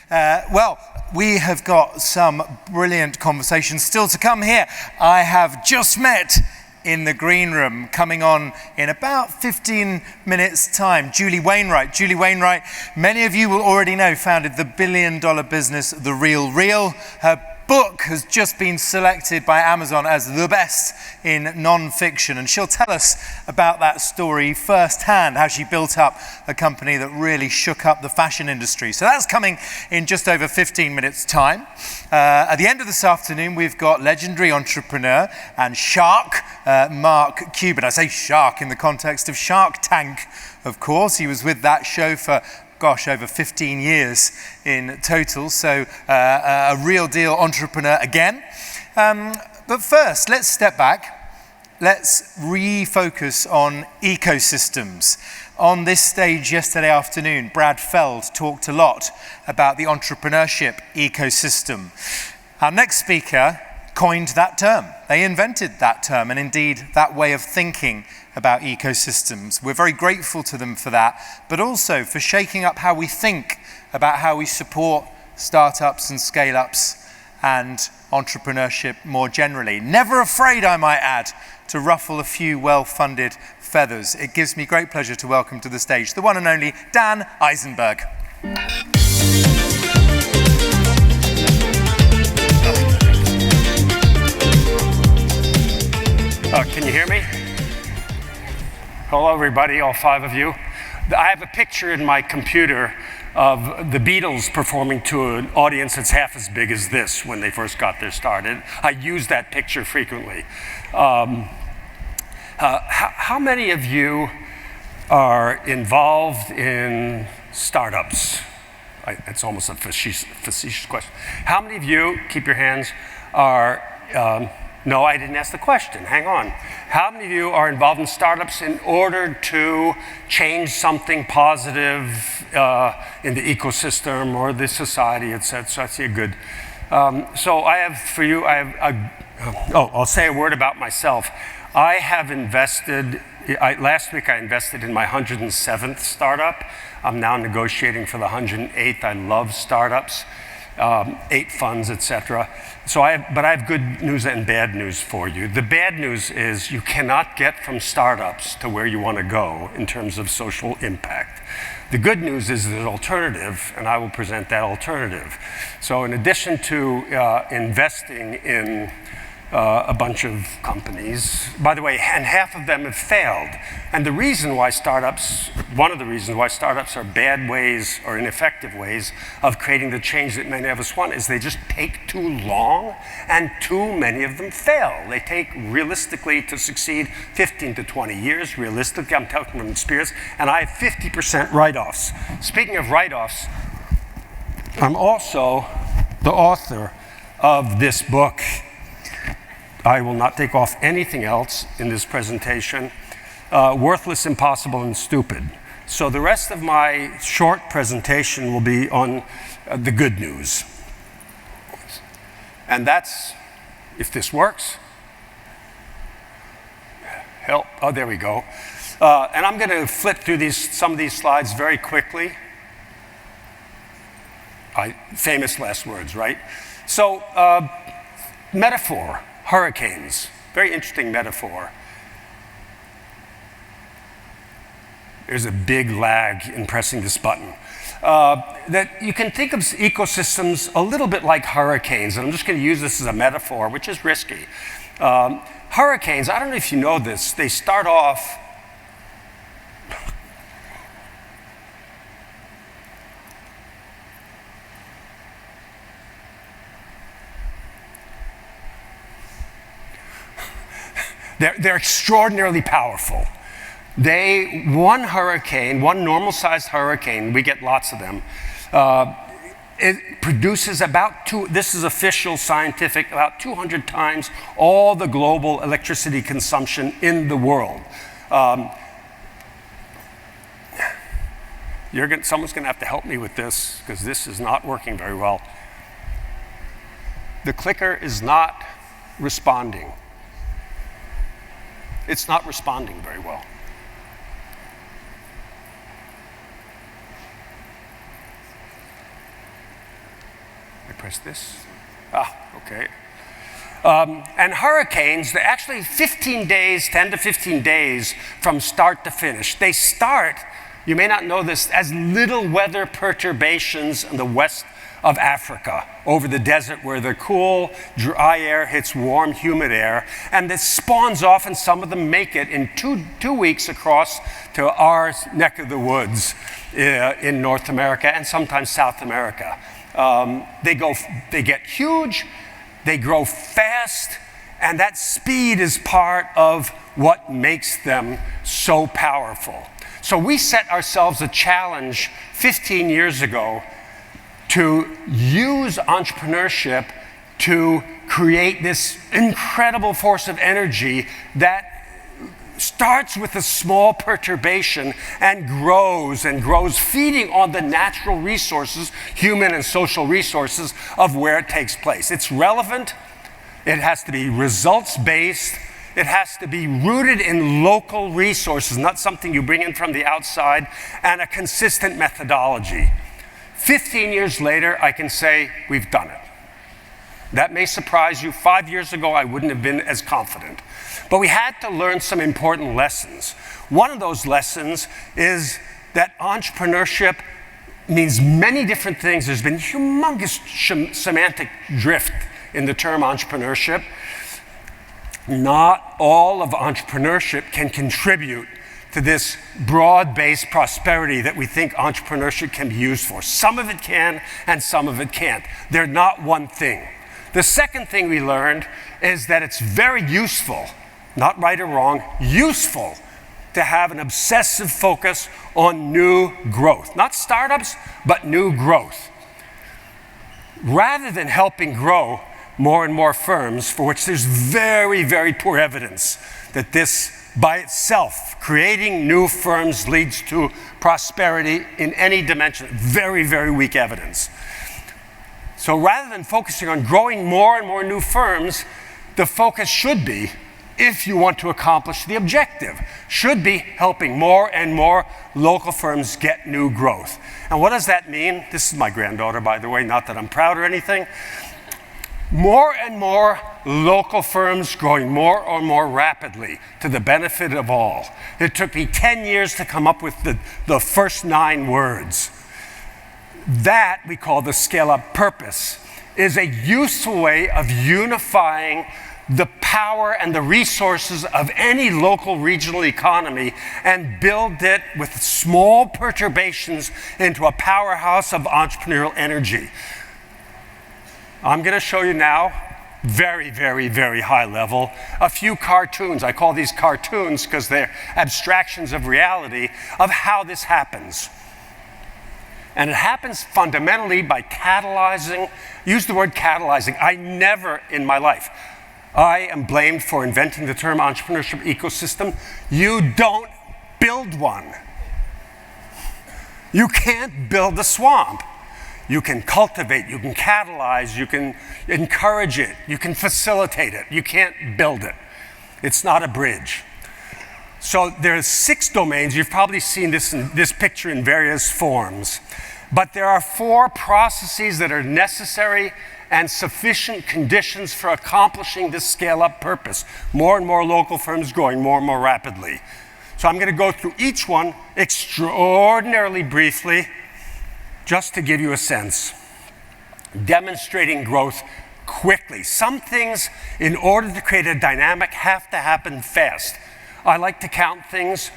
Well, we have got some brilliant conversations still to come here. I have just met in the green room, coming on in about 15 minutes' time, Julie Wainwright. Julie Wainwright, many of you will already know, founded the billion-dollar business, The Real Real. Her book has just been selected by Amazon as the best in non-fiction, and she'll tell us about that story firsthand, how she built up a company that really shook up the fashion industry. So that's coming in just over 15 minutes' time. At the end of this afternoon, we've got legendary entrepreneur and shark, Mark Cuban. I say shark in the context of Shark Tank, of course. He was with that show for over 15 years in total, so a real deal entrepreneur again. But first, let's step back. Let's refocus on ecosystems. On this stage yesterday afternoon, Brad Feld talked a lot about the entrepreneurship ecosystem. Our next speaker coined that term. They invented that term, and indeed that way of thinking about ecosystems. We're very grateful to them for that, but also for shaking up how we think about how we support startups and scale-ups and entrepreneurship more generally. Never afraid, I might add, to ruffle a few well-funded feathers. It gives me great pleasure to welcome to the stage the one and only Dan Isenberg. Can you hear me? Hello, everybody, all five of you. I have a picture in my computer of the Beatles performing to an audience that's half as big as this when they first got their started. I use that picture frequently. How many of you are involved in startups? It's almost a facetious question. How many of you, keep your hands, are no, I didn't ask the question. Hang on. How many of you are involved in startups in order to change something positive in the ecosystem or the society, et cetera? So I see a good. So I have for you, I'll say a word about myself. I have invested, last week I invested in my 107th startup. I'm now negotiating for the 108th. I love startups. 8 funds, etc. But I have good news and bad news for you. The bad news is you cannot get from startups to where you want to go in terms of social impact. The good news is there's an alternative, and I will present that alternative. So in addition to investing in a bunch of companies, by the way, and half of them have failed. And the reason why startups, one of the reasons why startups are bad ways or ineffective ways of creating the change that many of us want is they just take too long and too many of them fail. They take, realistically, to succeed 15 to 20 years. Realistically, I'm talking from experience, and I have 50% write-offs. Speaking of write-offs, I'm also the author of this book. I will not take off anything else in this presentation. Worthless, Impossible, and Stupid. So the rest of my short presentation will be on the good news. And that's, if this works, help, oh, there we go. And I'm gonna flip through some of these slides very quickly. Famous last words, right? So, metaphor. Hurricanes, very interesting metaphor. There's a big lag in pressing this button. That you can think of ecosystems a little bit like hurricanes, and I'm just going to use this as a metaphor, which is risky. Hurricanes, I don't know if you know this, they start off They're extraordinarily powerful. One hurricane, one normal-sized hurricane, we get lots of them, it produces about this is official scientific, about 200 times all the global electricity consumption in the world. Someone's gonna have to help me with this because this is not working very well. The clicker is not responding. It's not responding very well. press this. Okay. And hurricanes, they're actually 15 days, 10 to 15 days from start to finish. They start, you may not know this, as little weather perturbations in the west of Africa, over the desert where the cool, dry air hits warm, humid air, and this spawns off, and some of them make it in two weeks across to our neck of the woods in North America and sometimes South America. They get huge, they grow fast, and that speed is part of what makes them so powerful. So we set ourselves a challenge 15 years ago to use entrepreneurship to create this incredible force of energy that starts with a small perturbation and grows, feeding on the natural resources, human and social resources, of where it takes place. It's relevant, it has to be results-based, it has to be rooted in local resources, not something you bring in from the outside, and a consistent methodology. 15 years later, I can say we've done it. That may surprise you. 5 years ago, I wouldn't have been as confident. But we had to learn some important lessons. One of those lessons is that entrepreneurship means many different things. There's been humongous semantic drift in the term entrepreneurship. Not all of entrepreneurship can contribute to this broad-based prosperity that we think entrepreneurship can be used for. Some of it can, and some of it can't. They're not one thing. The second thing we learned is that it's very useful, not right or wrong, useful to have an obsessive focus on new growth. Not startups, but new growth. Rather than helping grow more and more firms, for which there's very, very poor evidence that this by itself, creating new firms, leads to prosperity in any dimension. Very, very weak evidence. So rather than focusing on growing more and more new firms, the focus should be, if you want to accomplish the objective, should be helping more and more local firms get new growth. And what does that mean? This is my granddaughter, by the way, not that I'm proud or anything. More and more local firms growing more and more rapidly to the benefit of all. It took me 10 years to come up with the first 9 words. That we call the scale-up purpose is a useful way of unifying the power and the resources of any local regional economy and build it with small perturbations into a powerhouse of entrepreneurial energy. I'm going to show you now, very, very, very high level, a few cartoons. I call these cartoons because they're abstractions of reality of how this happens. And it happens fundamentally by catalyzing. Use the word catalyzing. I never in my life, I am blamed for inventing the term entrepreneurship ecosystem. You don't build one. You can't build a swamp. You can cultivate, you can catalyze, you can encourage it, you can facilitate it. You can't build it. It's not a bridge. So there's 6 domains. You've probably seen this picture in various forms. But there are 4 processes that are necessary and sufficient conditions for accomplishing this scale-up purpose. More and more local firms growing more and more rapidly. So I'm going to go through each one extraordinarily briefly, just to give you a sense. Demonstrating growth quickly. Some things, in order to create a dynamic, have to happen fast. I like to count things.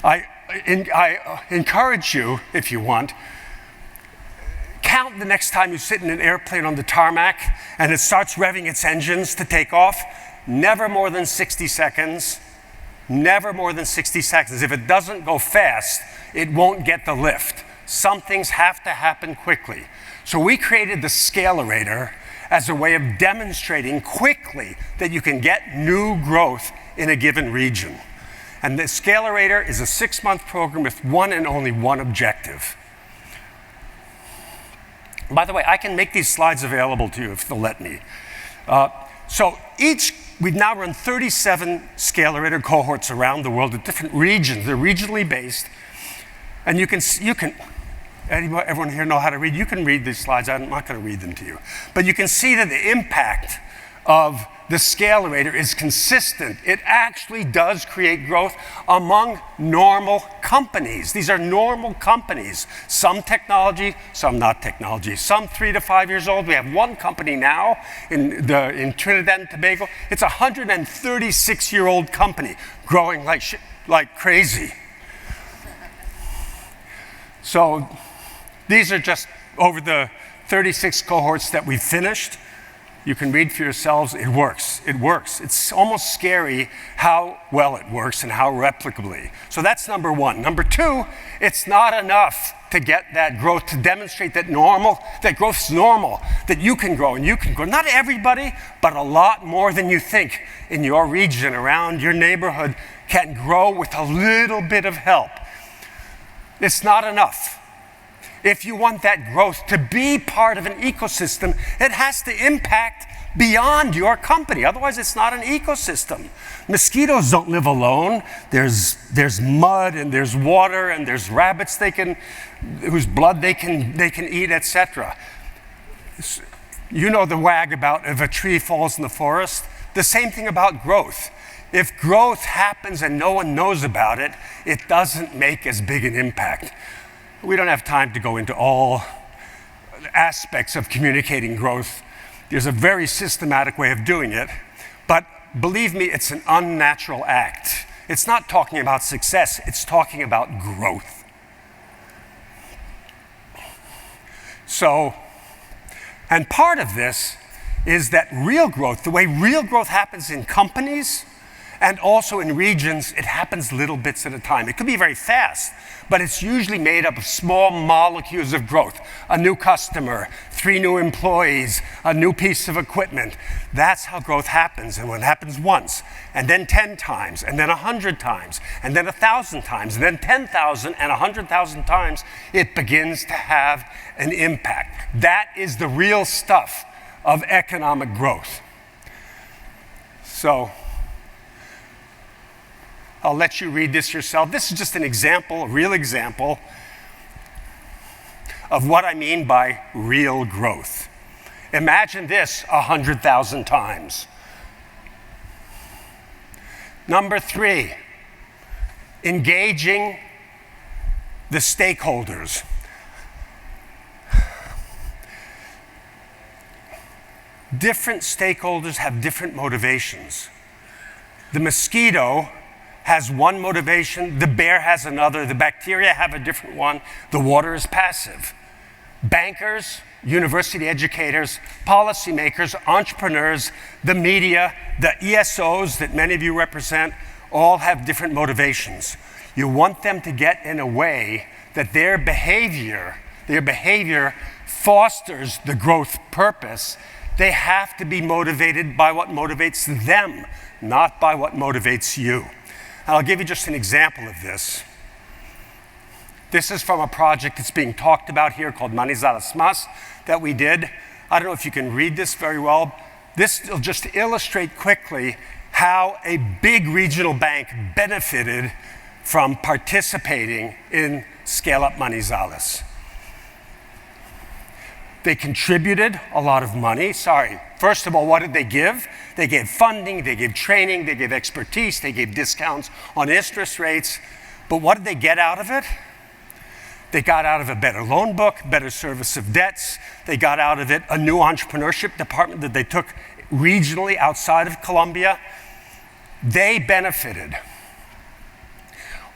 I encourage you, if you want, count the next time you sit in an airplane on the tarmac and it starts revving its engines to take off. Never more than 60 seconds. Never more than 60 seconds. If it doesn't go fast, it won't get the lift. Some things have to happen quickly. So we created the Scalerator as a way of demonstrating quickly that you can get new growth in a given region. And the Scalerator is a 6-month program with one and only one objective. By the way, I can make these slides available to you if they'll let me. We've now run 37 Scalerator cohorts around the world at different regions. They're regionally based. And you can Everyone here know how to read? You can read these slides. I'm not going to read them to you. But you can see that the impact of the scalerator is consistent. It actually does create growth among normal companies. These are normal companies. Some technology, some not technology. Some 3 to 5 years old. We have one company now in Trinidad and Tobago. It's a 136-year-old company growing like crazy. So these are just over the 36 cohorts that we've finished. You can read for yourselves. It works. It works. It's almost scary how well it works and how replicably. So that's number one. Number two, it's not enough to get that growth, to demonstrate that growth's normal, that you can grow and you can grow. Not everybody, but a lot more than you think in your region, around your neighborhood, can grow with a little bit of help. It's not enough. If you want that growth to be part of an ecosystem, it has to impact beyond your company. Otherwise, it's not an ecosystem. Mosquitoes don't live alone. There's mud and there's water and there's rabbits whose blood they can eat, etc. You know the wag about if a tree falls in the forest. The same thing about growth. If growth happens and no one knows about it, it doesn't make as big an impact. We don't have time to go into all aspects of communicating growth. There's a very systematic way of doing it, but believe me, it's an unnatural act. It's not talking about success, it's talking about growth. So, and part of this is that real growth, the way real growth happens in companies and also in regions, it happens little bits at a time. It could be very fast, but it's usually made up of small molecules of growth. A new customer, 3 new employees, a new piece of equipment. That's how growth happens. And when it happens once, and then 10 times, and then 100 times, and then 1,000 times, and then 10,000 and 100,000 times, it begins to have an impact. That is the real stuff of economic growth. So, I'll let you read this yourself. This is just an example, a real example of what I mean by real growth. Imagine this 100,000 times. Number 3, engaging the stakeholders. Different stakeholders have different motivations. The mosquito has one motivation, the bear has another, the bacteria have a different one, the water is passive. Bankers, university educators, policymakers, entrepreneurs, the media, the ESOs that many of you represent, all have different motivations. You want them to get in a way that their behavior fosters the growth purpose. They have to be motivated by what motivates them, not by what motivates you. And I'll give you just an example of this. This is from a project that's being talked about here called Manizales Mas that we did. I don't know if you can read this very well. This will just illustrate quickly how a big regional bank benefited from participating in Scale Up Manizales. They contributed a lot of money. First of all, what did they give? They gave funding, they gave training, they gave expertise, they gave discounts on interest rates. But what did they get out of it? They got out of a better loan book, better service of debts. They got out of it a new entrepreneurship department that they took regionally outside of Colombia. They benefited.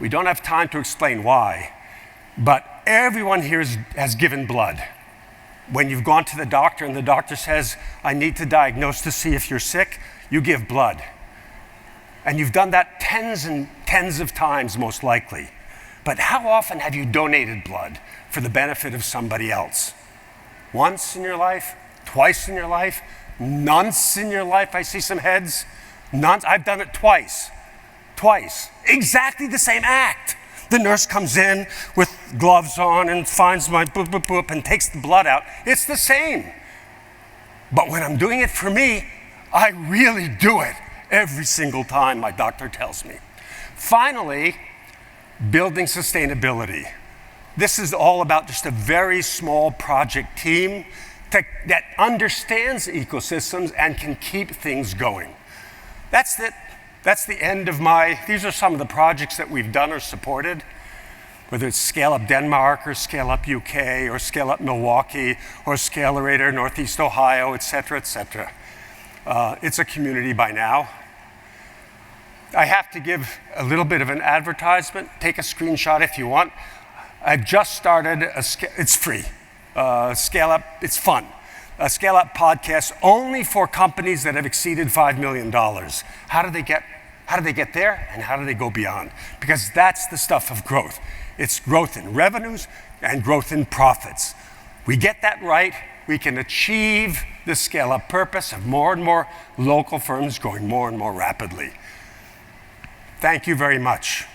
We don't have time to explain why, but everyone here has given blood. When you've gone to the doctor and the doctor says, I need to diagnose to see if you're sick, you give blood. And you've done that tens and tens of times, most likely. But how often have you donated blood for the benefit of somebody else? Once in your life? Twice in your life? Nonce in your life? I see some heads. Nonce. I've done it twice. Twice. Exactly the same act. The nurse comes in with gloves on and finds my boop, boop, boop, and takes the blood out. It's the same. But when I'm doing it for me, I really do it every single time, my doctor tells me. Finally, building sustainability. This is all about just a very small project team that understands ecosystems and can keep things going. That's it. That's the end of these are some of the projects that we've done or supported, whether it's Scale Up Denmark or Scale Up UK or Scale Up Milwaukee or Scalerator Northeast Ohio, et cetera, et cetera. It's a community by now. I have to give a little bit of an advertisement. Take a screenshot if you want. I've just started, it's free. Scale Up, it's fun. A Scale Up podcast only for companies that have exceeded $5 million. How do they get there and how do they go beyond? Because that's the stuff of growth. It's growth in revenues and growth in profits. We get that right, we can achieve the Scale Up purpose of more and more local firms growing more and more rapidly. Thank you very much.